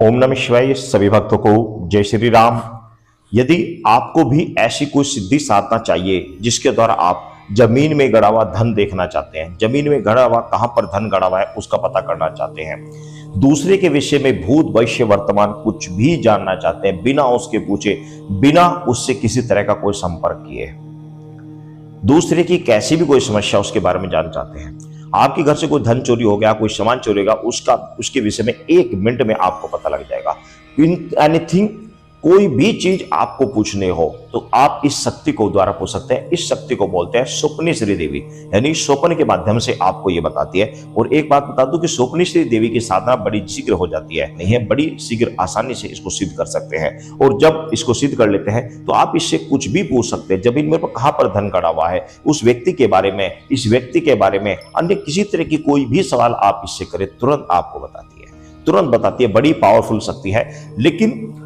ओम नमः शिवाय। सभी भक्तों को जय श्री राम। यदि आपको भी ऐसी कोई सिद्धि साधना चाहिए जिसके द्वारा आप जमीन में गड़ा हुआ धन देखना चाहते हैं, जमीन में गड़ा हुआ कहां पर धन गड़ा हुआ है उसका पता करना चाहते हैं, दूसरे के विषय में भूत भविष्य वर्तमान कुछ भी जानना चाहते हैं, बिना उसके पूछे, बिना उससे किसी तरह का कोई संपर्क किए, दूसरे की कैसी भी कोई समस्या उसके बारे में जानना चाहते हैं, आपके घर से कोई धन चोरी हो गया, कोई सामान चोरी हो गया, उसके विषय में 1 मिनट में आपको पता लग जाएगा। एनीथिंग, कोई भी चीज आपको पूछने हो तो आप इस शक्ति को द्वारा पूछ सकते हैं। इस शक्ति को बोलते हैं स्वप्नेश्वरी देवी, यानी स्वप्न के माध्यम से आपको ये बताती है। और एक बात बता दूं कि स्वप्नेश्वरी देवी की साधना बड़ी शीघ्र हो जाती है, नहीं है, बड़ी शीघ्र आसानी से इसको सिद्ध कर सकते हैं। और जब इसको सिद्ध कर लेते हैं तो आप इससे कुछ भी पूछ सकते हैं। जमीन में कहां पर धन गड़ा हुआ है, उस व्यक्ति के बारे में, इस व्यक्ति के बारे में, अन्य किसी तरह की कोई भी सवाल आप इससे करें, तुरंत आपको बताती है, तुरंत बताती है। बड़ी पावरफुल शक्ति है। लेकिन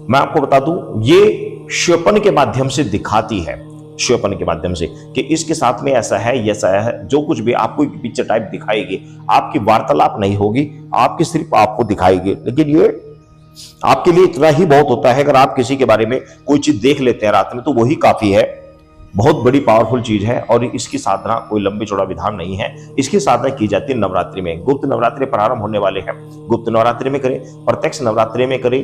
मैं आपको बता दूं, ये स्वप्न के माध्यम से दिखाती है, स्वप्न के माध्यम से कि इसके साथ में ऐसा है, ऐसा है, जो कुछ भी आपको पिक्चर टाइप दिखाएगी, आपकी वार्तालाप नहीं होगी, आपकी सिर्फ आपको दिखाएगी। लेकिन ये आपके लिए इतना ही बहुत होता है। अगर आप किसी के बारे में कोई चीज देख लेते हैं रात में तो वही काफी है। बहुत बड़ी पावरफुल चीज है और इसकी साधना कोई लंबी चौड़ा विधान नहीं है। इसकी साधना की जाती है नवरात्रि में। गुप्त नवरात्रि प्रारंभ होने वाले हैं, गुप्त नवरात्रि में करें, प्रत्यक्ष नवरात्रि में करें,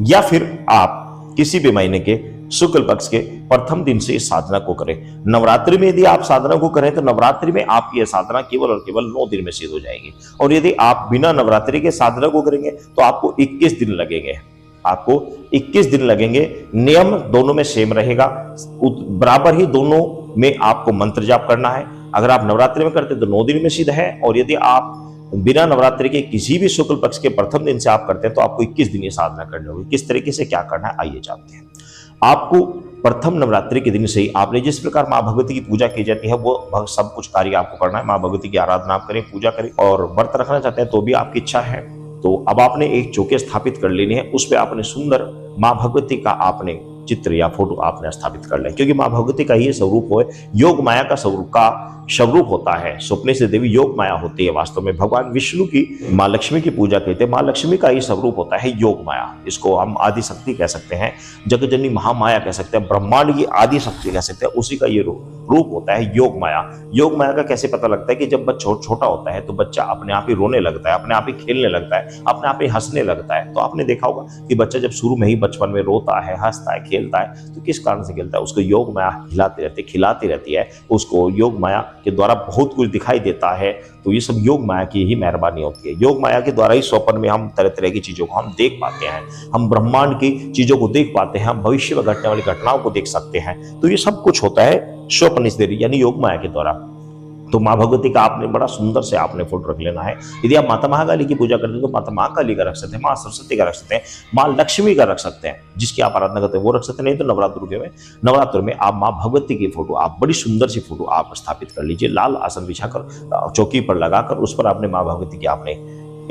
या फिर आप किसी भी महीने के शुक्ल पक्ष के प्रथम दिन से इस साधना को करें। नवरात्रि में यदि आप साधना को करें तो नवरात्रि में आपकी यह साधना केवल और केवल 9 दिन में सिद्ध हो जाएगी। और यदि आप बिना नवरात्रि के साधना को करेंगे तो आपको 21 दिन लगेंगे, आपको 21 दिन लगेंगे। नियम दोनों में सेम रहेगा, बराबर ही दोनों में आपको मंत्र जाप करना है। अगर आप नवरात्रि में करते तो 9 दिन में सिद्ध है, और यदि आप बिना नवरात्रि के किसी भी शुक्ल पक्ष के प्रथम दिन से आप करते हैं तो आपको 21 दिन ये साधना करनी होगी। किस तरीके से क्या करना है आइए जानते हैं। आपको प्रथम नवरात्रि के दिन से ही आपने जिस प्रकार मां भगवती की पूजा की जाती है वो सब कुछ कार्य आपको करना है। मां भगवती की आराधना आप करें, पूजा करें, और व्रत रखना चाहते हैं तो भी आपकी इच्छा है तो अब आपने एक चौकी स्थापित कर लेनी है। उस पर आपने सुंदर मां भगवती का आपने चित्र या फोटो आपने स्थापित कर लें, क्योंकि मां भगवती का ये स्वरूप हो, योग माया का स्वरूप होता है। स्वप्नेश्वरी देवी योग माया होती है। वास्तव में भगवान विष्णु की मां लक्ष्मी की पूजा करते हैं, मां लक्ष्मी का ये स्वरूप होता है योग माया। इसको हम आदि शक्ति कह सकते हैं, जगतजननी महामाया कह सकते हैं, ब्रह्मांड की आदि शक्ति कह सकते हैं। उसी का ये रूप होता है योग माया। योग माया का कैसे पता लगता है कि जब बच्चा छोटा होता है तो बच्चा अपने आप ही रोने लगता है, अपने आप ही खेलने लगता है, अपने आप ही हंसने लगता है। तो आपने देखा होगा कि बच्चा जब शुरू में ही बचपन में रोता है, हंसता है, खेलता है, तो किस कारण से खेलता है? उसको योग माया खिलाती रहती है। उसको योग माया के द्वारा बहुत कुछ दिखाई देता है। तो ये सब योग माया की ही मेहरबानी होती है। योग माया के द्वारा ही स्वप्न में हम तरह तरह की चीजों को हम देख पाते हैं, हम ब्रह्मांड की चीजों को देख पाते हैं, हम भविष्य में घटने वाली घटनाओं को देख सकते हैं। तो ये सब कुछ होता है स्वप्नेश्वरी यानी योग माया के द्वारा। तो मां भगवती का आपने बड़ा सुंदर से आपने फोटो रख लेना है। यदि आप माता महाकाली की पूजा करते हैं तो माता महाकाली का रख सकते हैं, मां सरस्वती का रख सकते हैं, मां लक्ष्मी का रख सकते हैं, जिसकी आप आराधना करते हैं वो रख सकते हैं। नहीं तो नवरात्र में आप मां भगवती की फोटो, आप बड़ी सुंदर सी फोटो आप स्थापित कर लीजिए। लाल आसन बिछाकर चौकी पर लगाकर उस पर आपने मां भगवती की आपने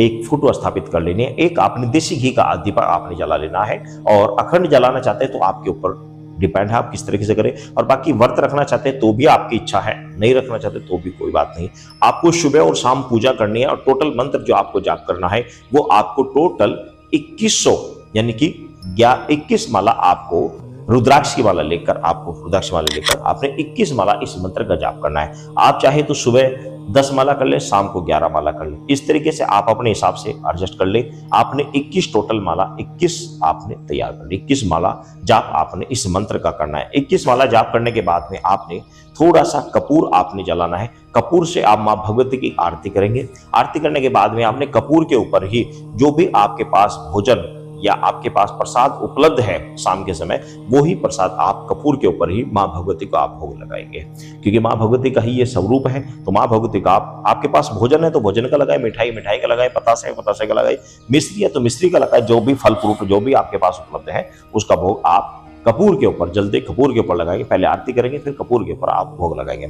एक फोटो स्थापित कर लेनी है। एक आपने देसी घी का दीपक आपने जला लेना है, और अखंड जलाना चाहते हैं तो आपके ऊपर डिपेंड है आप किस तरीके से करें। और बाकी व्रत रखना चाहते हैं तो भी आपकी इच्छा है, नहीं रखना चाहते तो भी कोई बात नहीं। आपको सुबह और शाम पूजा करनी है, और टोटल मंत्र जो आपको जाप करना है वो आपको टोटल 2100 यानी कि 21 माला आपको रुद्राक्ष की माला लेकर आपने 21 माला इस मंत्र का जाप करना है। आप चाहे तो सुबह 10 माला कर ले, शाम को 11 माला कर ले। इस तरीके से आप अपने हिसाब से एडजस्ट कर ले। आपने 21 टोटल माला 21 आपने तैयार कर ली। 21 माला जाप आपने इस मंत्र का करना है। 21 माला जाप करने के बाद में आपने थोड़ा सा कपूर आपने जलाना है। कपूर से आप मां भगवती की आरती करेंगे। आरती करने के बाद में आपने कपूर के ऊपर ही जो भी आपके पास भोजन या आपके पास प्रसाद उपलब्ध है शाम के समय, वो ही प्रसाद आप कपूर के ऊपर ही मां भगवती को आप भोग लगाएंगे। क्योंकि मां भगवती का ही ये स्वरूप है। तो मां भगवती का आपके पास भोजन है तो भोजन का लगाए, मिठाई का लगाए, पतासे का लगाए, मिश्री है तो मिश्री का लगाए, जो भी फल फ्रूट जो भी आपके पास उपलब्ध है उसका भोग आप कपूर के ऊपर, जल्दी कपूर के ऊपर लगाएंगे। पहले आरती करेंगे, फिर कपूर के ऊपर आप भोग लगाएंगे।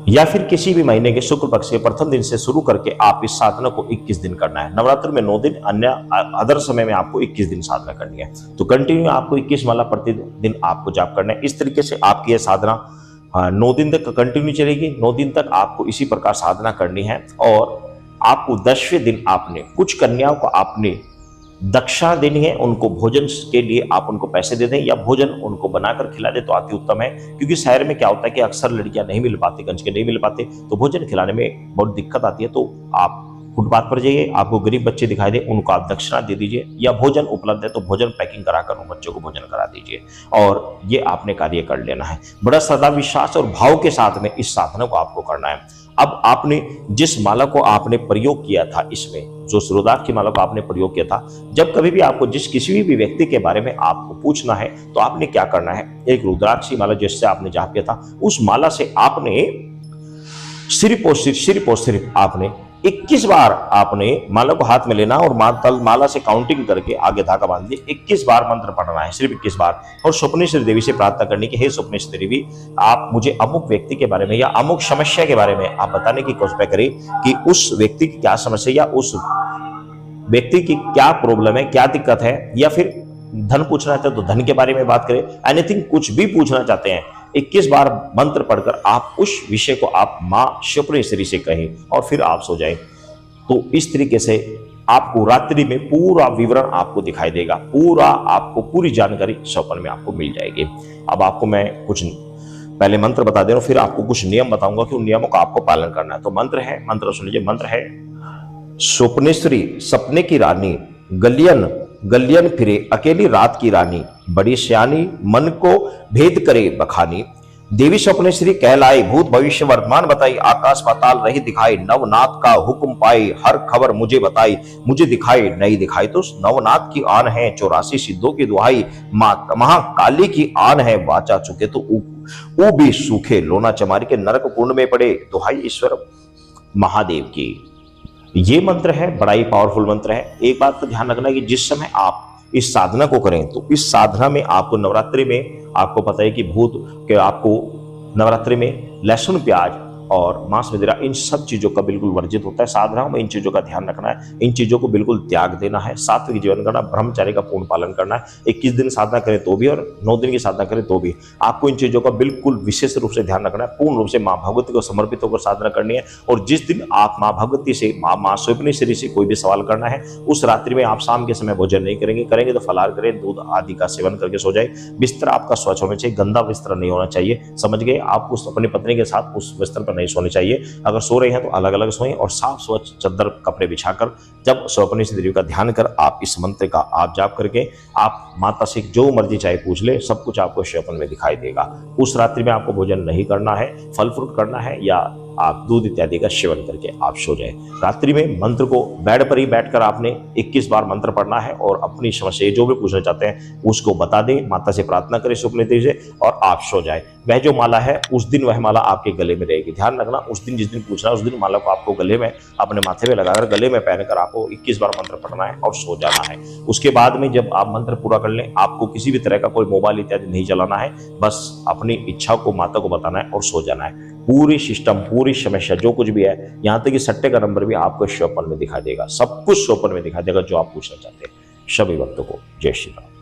या फिर किसी भी महीने के शुक्ल पक्ष के प्रथम दिन से शुरू करके आप इस साधना को 21 दिन करना है। नवरात्र में 9 दिन, अन्य अदर समय में आपको 21 दिन साधना करनी है। तो कंटिन्यू आपको 21 माला प्रतिदिन आपको जाप करना है। इस तरीके से आपकी यह साधना 9 दिन तक कंटिन्यू चलेगी। 9 दिन तक आपको इसी प्रकार साधना करनी है। और आपको 10वें दिन आपने कुछ कन्याओं को आपने दक्षिणा देनी है, उनको भोजन के लिए आप उनको पैसे दे दें या भोजन उनको बनाकर खिला दें तो अति उत्तम है। क्योंकि शहर में क्या होता है कि अक्सर लड़कियां नहीं मिल पाती, गंज के नहीं मिल पाते, तो भोजन खिलाने में बहुत दिक्कत आती है। तो आप फुटपाथ पर जाइए, आपको गरीब बच्चे दिखाई दे, उनको आप दक्षिणा दे दीजिए, या भोजन उपलब्ध है तो भोजन पैकिंग कराकर उन बच्चों को भोजन करा दीजिए। और ये आपने कार्य कर लेना है। बड़ा श्रद्धा, विश्वास और भाव के साथ में इस साधना को आपको करना है। अब आपने जिस माला को आपने प्रयोग किया था, इसमें जो रुद्राक्ष की माला को आपने प्रयोग किया था, जब कभी भी आपको किसी भी व्यक्ति के बारे में आपको पूछना है तो आपने क्या करना है, एक रुद्राक्ष की माला जिससे आपने जाप किया था, उस माला से आपने सिर्फ और सिर्फ आपने 21 बार आपने माला को हाथ में लेना और माला से काउंटिंग करके आगे धागा बांध दिए 21 बार मंत्र पढ़ना है, सिर्फ 21 बार। और स्वप्नेश्वरी देवी से प्रार्थना करनी कि हे स्वप्नेश्वरी देवी, आप मुझे अमुक व्यक्ति के बारे में या अमुक समस्या के बारे में आप बताने की कोशिश करें कि उस व्यक्ति की क्या समस्या या उस व्यक्ति की क्या प्रॉब्लम है, क्या दिक्कत है, या फिर धन पूछना चाहते तो धन के बारे में बात करें, एनीथिंग, कुछ भी पूछना चाहते हैं, 21 बार मंत्र पढ़कर आप उस विषय को आप मां स्वप्नेश्वरी से कहें और फिर आप सो जाएं। तो इस तरीके से आपको रात्रि में पूरा विवरण आपको दिखाई देगा, आपको पूरी जानकारी स्वप्न में आपको मिल जाएगी। अब आपको मैं कुछ पहले मंत्र बता दे रहा हूं, फिर आपको कुछ नियम बताऊंगा कि उन नियमों का आपको पालन करना है। तो मंत्र सुन लीजिए। मंत्र है, स्वप्नेश्वरी सपने की रानी, गलियन फिरे अकेली रात की रानी, बड़ी श्यानी मन को भेद करे बखानी, देवी स्वप्नेश्वरी कहलाई, भूत भविष्य वर्तमान बताई, आकाश पाताल रही दिखाई, नवनाथ का हुक्म पाई, हर खबर मुझे बताई, मुझे दिखाई नहीं दिखाई। तो नवनाथ की आन है, 84 सिद्धों की दुहाई, महाकाली की आन है, वाचा चुके तो ऊ भी सूखे, लोना चमारी के नरक कुंड में पड़े, दुहाई ईश्वर महादेव की। ये मंत्र है, बड़ा ही पावरफुल मंत्र है। एक बात का ध्यान रखना कि जिस समय आप इस साधना को करें तो इस साधना में आपको नवरात्रि में आपको पता है कि आपको नवरात्रि में लहसुन, प्याज और मांस वगैरह इन सब चीजों का बिल्कुल वर्जित होता है। साधनाओं में इन चीजों का ध्यान रखना है, इन चीजों को बिल्कुल त्याग देना है, सात्विक जीवन करना, ब्रह्मचर्य का पूर्ण पालन करना है। 21 दिन साधना करें तो भी और 9 दिन की साधना करें तो भी आपको इन चीजों का बिल्कुल विशेष रूप से ध्यान रखना है। पूर्ण रूप से माँ भगवती को समर्पित होकर साधना करनी है। और जिस दिन आप माँ भगवती से, माँ स्वप्नेश्वरी से कोई भी सवाल करना है, उस रात्रि में आप शाम के समय भोजन नहीं करेंगे तो फलाहार करें, दूध आदि का सेवन करके सो जाए। बिस्तर आपका स्वच्छ होना चाहिए, गंदा बिस्तर नहीं होना चाहिए, समझ गए। आप अपनी पत्नी के साथ उस बिस्तर पर नहीं सोने चाहिए। अगर सो रहे हैं तो अलग अलग सोएं और साफ स्वच्छ चादर कपड़े बिछाकर जब स्वप्नेश्वरी देवी का ध्यान कर आप इस मंत्र का आप जाप करके आप माता से जो मर्जी चाहे पूछ ले, सब कुछ आपको स्वप्न में दिखाई देगा। उस रात्रि में आपको भोजन नहीं करना है, फल फ्रूट करना है या आप दूध इत्यादि का सेवन करके आप सो जाए। रात्रि में मंत्र को बेड पर ही बैठकर आपने 21 बार मंत्र पढ़ना है और अपनी समस्या जो भी पूछना चाहते हैं उसको बता दें, माता से प्रार्थना करें स्वप्नेश्वरी से और आप सो जाए। वह जो माला है उस दिन वह माला आपके गले में रहेगी। ध्यान रखना, उस दिन जिस दिन पूछना उस दिन माला को आपको गले में अपने माथे में लगाकर गले में पहनकर आपको 21 बार मंत्र पढ़ना है और सो जाना है। उसके बाद में जब आप मंत्र पूरा कर लें, आपको किसी भी तरह का कोई मोबाइल इत्यादि नहीं चलाना है, बस अपनी इच्छा को माता को बताना है और सो जाना है। पूरी सिस्टम, पूरी समस्या जो कुछ भी है, यहाँ तक कि सट्टे का नंबर भी आपको स्वप्न में दिखाई देगा, सब कुछ स्वप्न में दिखाई देगा जो आप पूछना चाहते हैं। सभी भक्तों को जय श्री राम।